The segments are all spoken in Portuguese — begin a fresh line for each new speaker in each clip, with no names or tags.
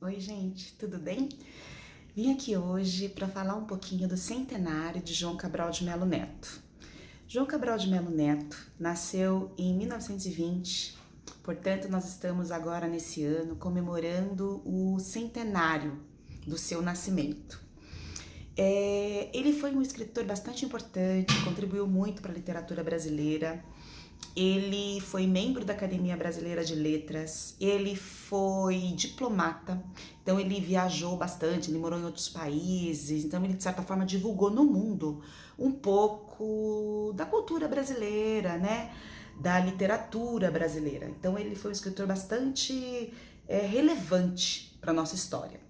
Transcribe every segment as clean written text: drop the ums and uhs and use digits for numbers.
Oi, gente, tudo bem? Vim aqui hoje para falar um pouquinho do centenário de João Cabral de Melo Neto. João Cabral de Melo Neto nasceu em 1920, portanto nós estamos agora nesse ano comemorando o centenário do seu nascimento. Ele foi um escritor bastante importante, contribuiu muito para a literatura brasileira. Ele foi membro da Academia Brasileira de Letras, ele foi diplomata, então ele viajou bastante, ele morou em outros países, então ele de certa forma divulgou no mundo um pouco da cultura brasileira, né, da literatura brasileira. Então ele foi um escritor bastante relevante para a nossa história.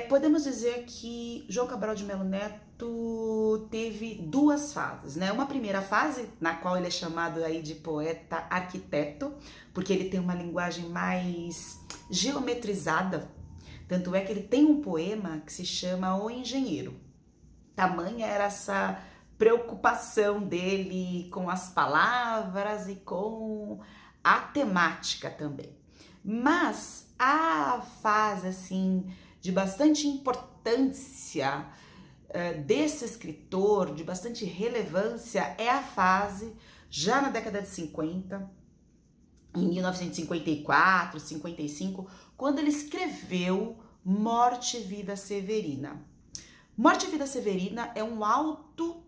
Podemos dizer que João Cabral de Melo Neto teve duas fases, né? Uma primeira fase, na qual ele é chamado aí de poeta arquiteto, porque ele tem uma linguagem mais geometrizada, tanto é que ele tem um poema que se chama O Engenheiro. Tamanha era essa preocupação dele com as palavras e com a temática também. Mas a fase, assim, de bastante importância desse escritor, de bastante relevância, é a fase já na década de 50, em 1954, 55, quando ele escreveu Morte e Vida Severina. Morte e Vida Severina é um auto,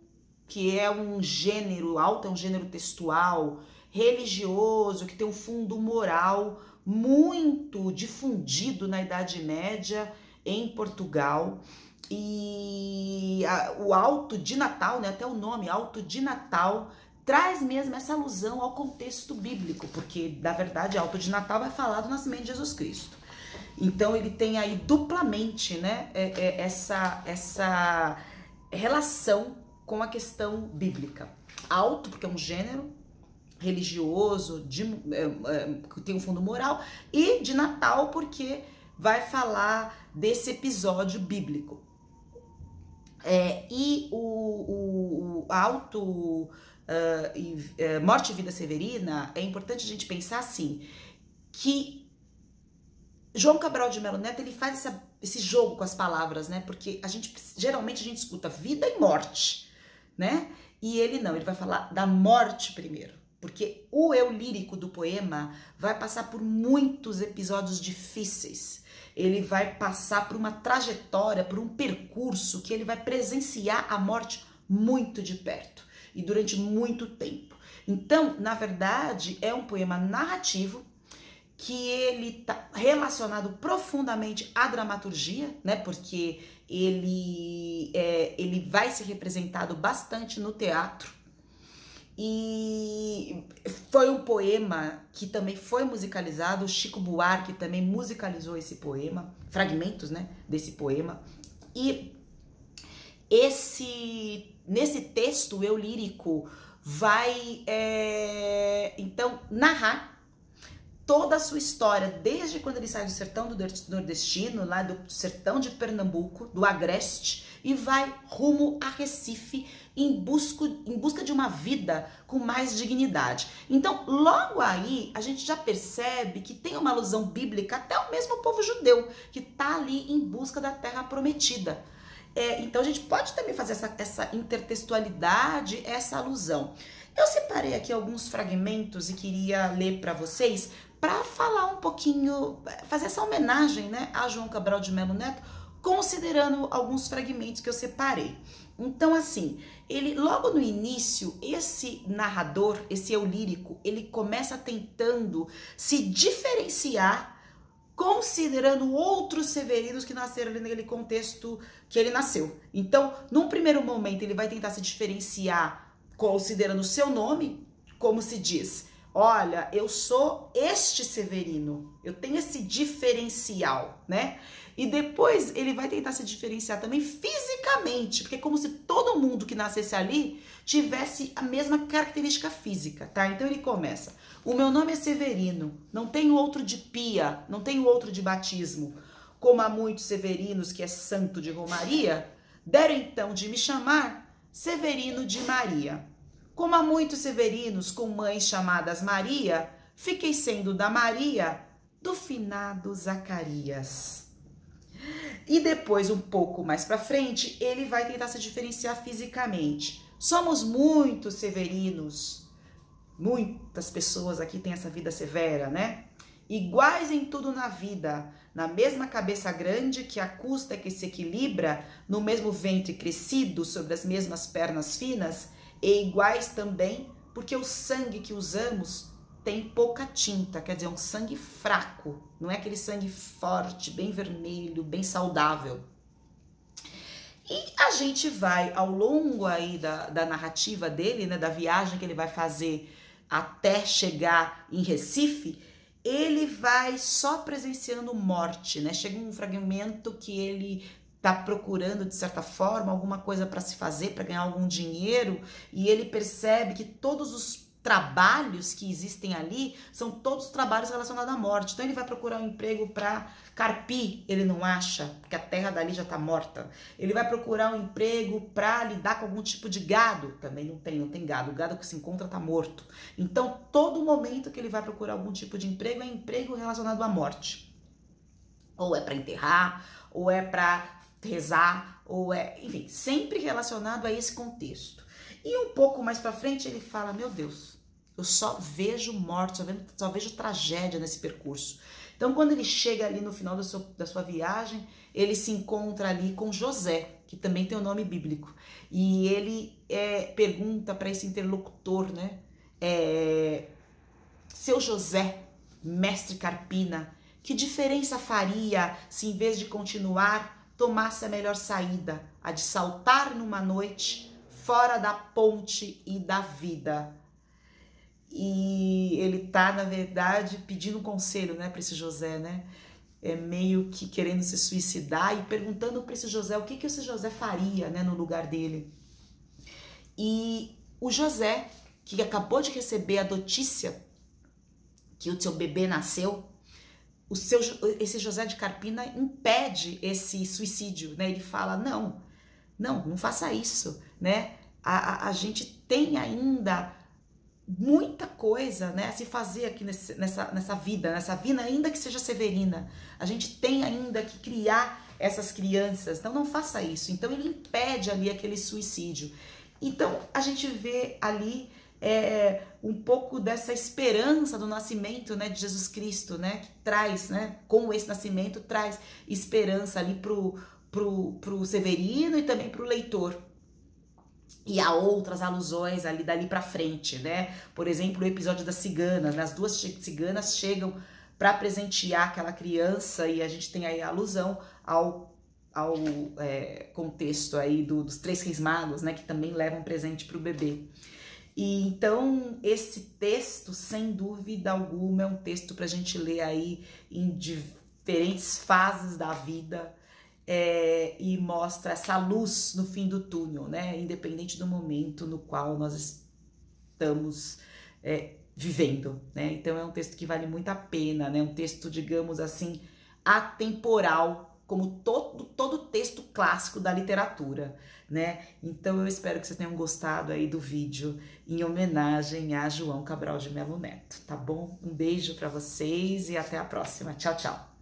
que é um gênero, auto é um gênero textual, religioso, que tem um fundo moral muito difundido na Idade Média em Portugal. E o Alto de Natal, né, até o nome Alto de Natal, traz mesmo essa alusão ao contexto bíblico, porque na verdade Alto de Natal vai falar do nascimento de Jesus Cristo. Então ele tem aí duplamente, né, essa relação com a questão bíblica. Alto porque é um gênero religioso, que tem um fundo moral, e de Natal porque vai falar desse episódio bíblico. Morte e Vida Severina, é importante a gente pensar assim, que João Cabral de Melo Neto, ele faz esse jogo com as palavras, né? Porque geralmente a gente escuta vida e morte, né? E ele não, ele vai falar da morte primeiro. Porque o eu lírico do poema vai passar por muitos episódios difíceis. Ele vai passar por uma trajetória, por um percurso que ele vai presenciar a morte muito de perto e durante muito tempo. Então, na verdade, é um poema narrativo que ele está relacionado profundamente à dramaturgia, né? Porque ele vai ser representado bastante no teatro. E foi um poema que também foi musicalizado, o Chico Buarque também musicalizou esse poema, fragmentos, né, desse poema. E nesse texto, o eu lírico vai, então, narrar toda a sua história, desde quando ele sai do sertão do nordestino, lá do sertão de Pernambuco, do Agreste, e vai rumo a Recife em busca de uma vida com mais dignidade. Então, logo aí, a gente já percebe que tem uma alusão bíblica até o mesmo povo judeu, que está ali em busca da terra prometida. Então, a gente pode também fazer essa intertextualidade, essa alusão. Eu separei aqui alguns fragmentos e queria ler para vocês, para falar um pouquinho, fazer essa homenagem, né, a João Cabral de Melo Neto, considerando alguns fragmentos que eu separei. Então, assim, ele logo no início, esse narrador, esse eu lírico, ele começa tentando se diferenciar, considerando outros severinos que nasceram ali naquele contexto que ele nasceu. Então, num primeiro momento, ele vai tentar se diferenciar considerando o seu nome, como se diz, olha, eu sou este Severino, eu tenho esse diferencial, né? E depois ele vai tentar se diferenciar também fisicamente, porque é como se todo mundo que nascesse ali tivesse a mesma característica física, tá? Então ele começa, o meu nome é Severino, não tenho outro de pia, não tenho outro de batismo, como há muitos severinos que é santo de Romaria, deram então de me chamar Severino de Maria. Como há muitos severinos com mães chamadas Maria, fiquei sendo da Maria do finado Zacarias. E depois, um pouco mais para frente, ele vai tentar se diferenciar fisicamente. Somos muito severinos, muitas pessoas aqui têm essa vida severa, né? Iguais em tudo na vida, na mesma cabeça grande que acusta que se equilibra, no mesmo ventre crescido, sobre as mesmas pernas finas, e iguais também porque o sangue que usamos tem pouca tinta, quer dizer, um sangue fraco, não é aquele sangue forte, bem vermelho, bem saudável. E a gente vai, ao longo aí da narrativa dele, né, da viagem que ele vai fazer até chegar em Recife, ele vai só presenciando morte, né? Chega um fragmento que ele tá procurando, de certa forma, alguma coisa para se fazer, para ganhar algum dinheiro, e ele percebe que todos os trabalhos que existem ali são todos trabalhos relacionados à morte. Então ele vai procurar um emprego para carpir, ele não acha, porque a terra dali já está morta. Ele vai procurar um emprego para lidar com algum tipo de gado, também não tem gado, o gado que se encontra está morto. Então todo momento que ele vai procurar algum tipo de emprego é emprego relacionado à morte. Ou é para enterrar, ou é para rezar, ou é, enfim, sempre relacionado a esse contexto. E um pouco mais para frente ele fala, meu Deus, eu só vejo morte, só vejo tragédia nesse percurso. Então quando ele chega ali no final da sua viagem, ele se encontra ali com José, que também tem o nome bíblico. E ele pergunta para esse interlocutor, né? Seu José, mestre Carpina, que diferença faria se em vez de continuar, tomasse a melhor saída, a de saltar numa noite fora da ponte e da vida? E ele tá, na verdade, pedindo um conselho, né, para esse José, né? Meio que querendo se suicidar e perguntando para esse José o que esse José faria, né, no lugar dele. E o José, que acabou de receber a notícia que o seu bebê nasceu, esse José de Carpina impede esse suicídio, né? Ele fala, não faça isso, né? A gente tem ainda muita coisa, né, a se fazer aqui nessa vida, ainda que seja severina. A gente tem ainda que criar essas crianças, então não faça isso. Então ele impede ali aquele suicídio. Então a gente vê ali um pouco dessa esperança do nascimento, né, de Jesus Cristo, né, que traz, né, com esse nascimento, traz esperança ali pro Severino e também pro leitor. E há outras alusões ali dali pra frente, né? Por exemplo, o episódio das ciganas, né? As duas ciganas chegam para presentear aquela criança e a gente tem aí a alusão ao contexto aí dos três reis magos, né? Que também levam um presente pro bebê. E então esse texto, sem dúvida alguma, é um texto pra gente ler aí em diferentes fases da vida, e mostra essa luz no fim do túnel, né? Independente do momento no qual nós estamos vivendo, né? Então é um texto que vale muito a pena, né? Um texto, digamos assim, atemporal, como todo texto clássico da literatura, né? Então eu espero que vocês tenham gostado aí do vídeo em homenagem a João Cabral de Melo Neto, tá bom? Um beijo para vocês e até a próxima. Tchau, tchau!